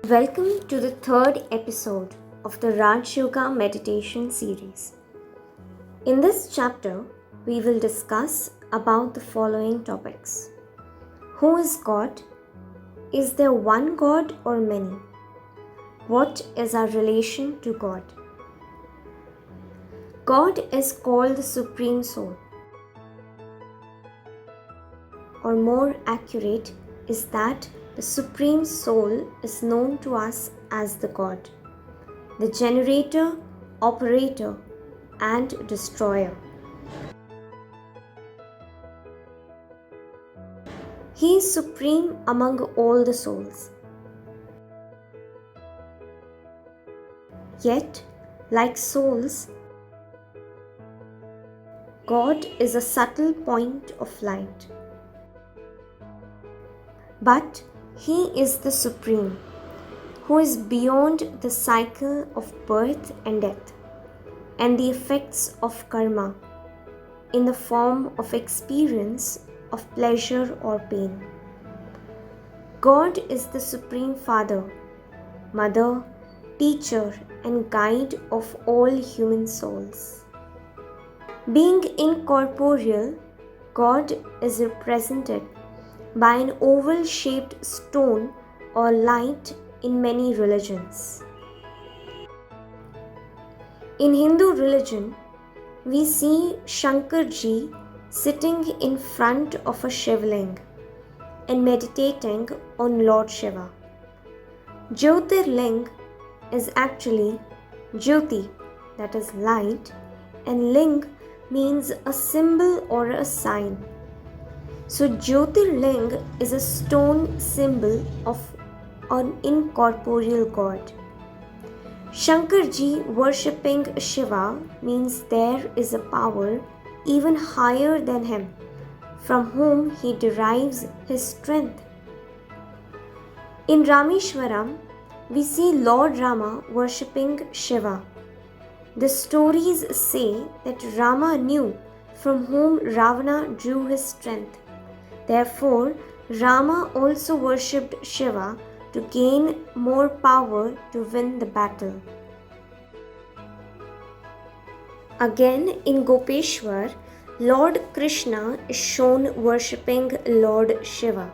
Welcome to the third episode of the Rajyoga Meditation series. In this chapter, we will discuss about the following topics. Who is God? Is there one God or many? What is our relation to God? God is called the Supreme Soul. Or more accurate is that the Supreme Soul is known to us as the God, the generator, operator, and destroyer. He is supreme among all the souls. Yet, like souls, God is a subtle point of light. But He is the Supreme, who is beyond the cycle of birth and death and the effects of karma in the form of experience of pleasure or pain. God is the Supreme Father, Mother, Teacher, and Guide of all human souls. Being incorporeal, God is represented by an oval-shaped stone or light in many religions. In Hindu religion, we see Shankarji sitting in front of a Shivling and meditating on Lord Shiva. Jyotirling is actually Jyoti, that is light, and Ling means a symbol or a sign. So Jyotirling is a stone symbol of an incorporeal God. Shankarji worshipping Shiva means there is a power even higher than him, from whom he derives his strength. In Rameshwaram, we see Lord Rama worshipping Shiva. The stories say that Rama knew from whom Ravana drew his strength. Therefore, Rama also worshipped Shiva to gain more power to win the battle. Again, in Gopeshwar, Lord Krishna is shown worshipping Lord Shiva.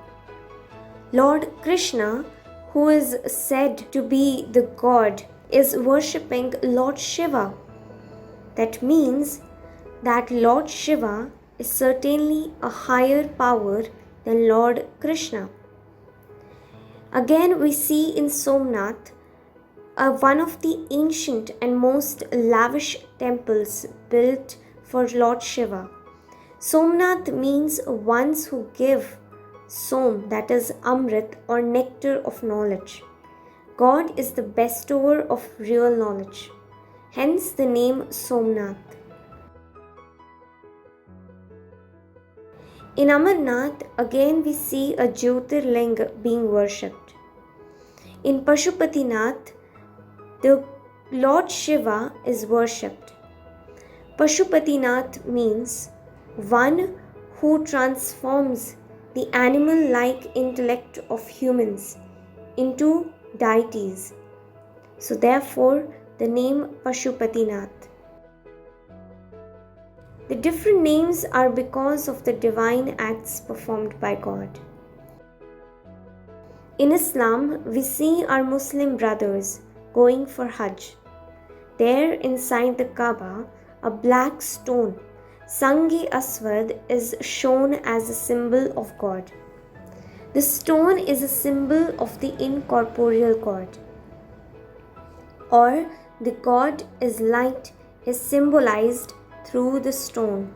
Lord Krishna, who is said to be the God, is worshipping Lord Shiva. That means that Lord Shiva is certainly a higher power than Lord Krishna. Again, we see in Somnath one of the ancient and most lavish temples built for Lord Shiva. Somnath means ones who give Som, that is Amrit or nectar of knowledge. God is the bestower of real knowledge. Hence the name Somnath. In Amarnath, again we see a Jyotirling being worshipped. In Pashupatinath, the Lord Shiva is worshipped. Pashupatinath means one who transforms the animal-like intellect of humans into deities. So therefore, the name Pashupatinath. The different names are because of the divine acts performed by God. In Islam, we see our Muslim brothers going for Hajj. There inside the Kaaba, a black stone, Sangi Aswad, is shown as a symbol of God. The stone is a symbol of the incorporeal God. Or the God is light is symbolized through the stone.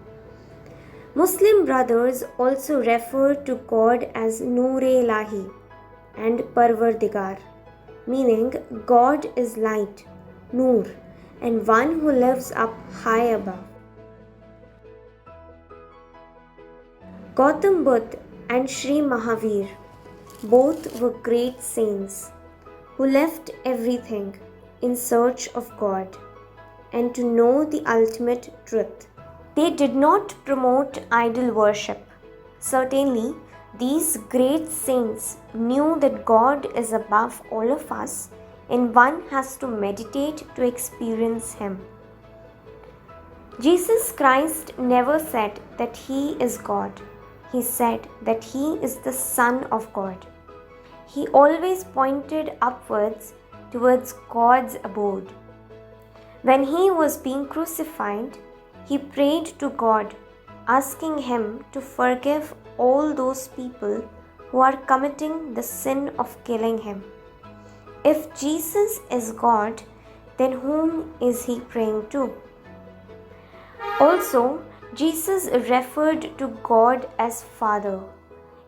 Muslim brothers also refer to God as Noor-e-Ilahi and Parvardigar, meaning God is light, Noor, and one who lives up high above. Gautam Buddha and Sri Mahavir both were great saints who left everything in search of God and to know the ultimate truth. They did not promote idol worship. Certainly, These great saints knew that God is above all of us and one has to meditate to experience Him. Jesus Christ never said that He is God. He said that He is the Son of God. He always pointed upwards towards God's abode. When He was being crucified, He prayed to God, asking Him to forgive all those people who are committing the sin of killing Him. If Jesus is God, then whom is He praying to? Also, Jesus referred to God as Father,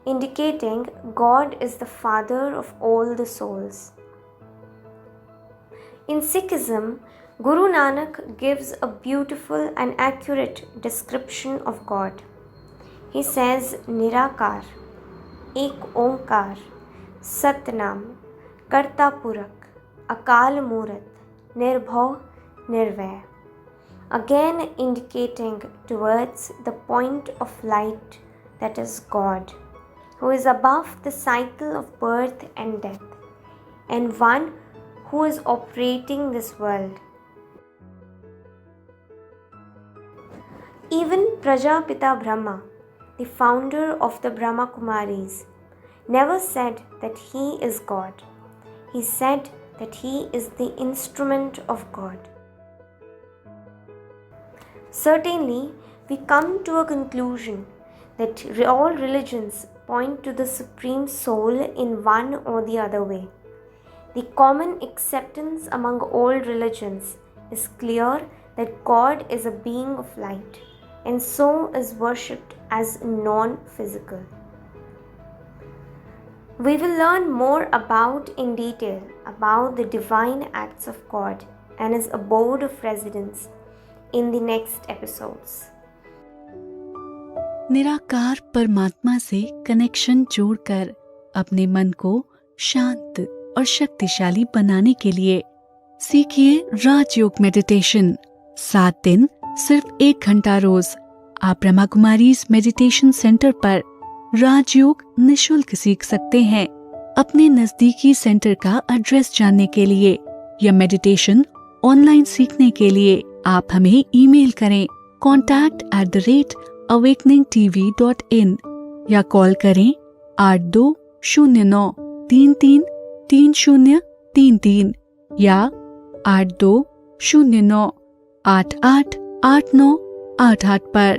indicating God is the Father of all the souls. In Sikhism, Guru Nanak gives a beautiful and accurate description of God. He says, Nirakar, Ek Omkar, Satnam, Karta Purak, Akal Murat, Nirbhav, Nirvay. Again indicating towards the point of light that is God, who is above the cycle of birth and death, and one who is operating this world. Even Prajapita Brahma, the founder of the Brahma Kumaris, never said that he is God. He said that he is the instrument of God. Certainly, we come to a conclusion that all religions point to the Supreme Soul in one or the other way. The common acceptance among all religions is clear that God is a being of light and so is worshipped as non-physical. We will learn more in detail about the divine acts of God and His abode of residence in the next episodes. निराकार परमात्मा से connection जोड़कर अपने मन को शांत और शक्तिशाली बनाने के लिए सीखिए राजयोग मेडिटेशन। 7 दिन सिर्फ 1 घंटा रोज आप ब्रह्मा कुमारीज मेडिटेशन सेंटर पर राजयोग निशुल्क सीख सकते हैं। अपने नजदीकी सेंटर का एड्रेस जानने के लिए या मेडिटेशन ऑनलाइन सीखने के लिए आप हमें ईमेल करें contact@awakeningtv.in या कॉल करें 8209333033 या 8209888988 पर।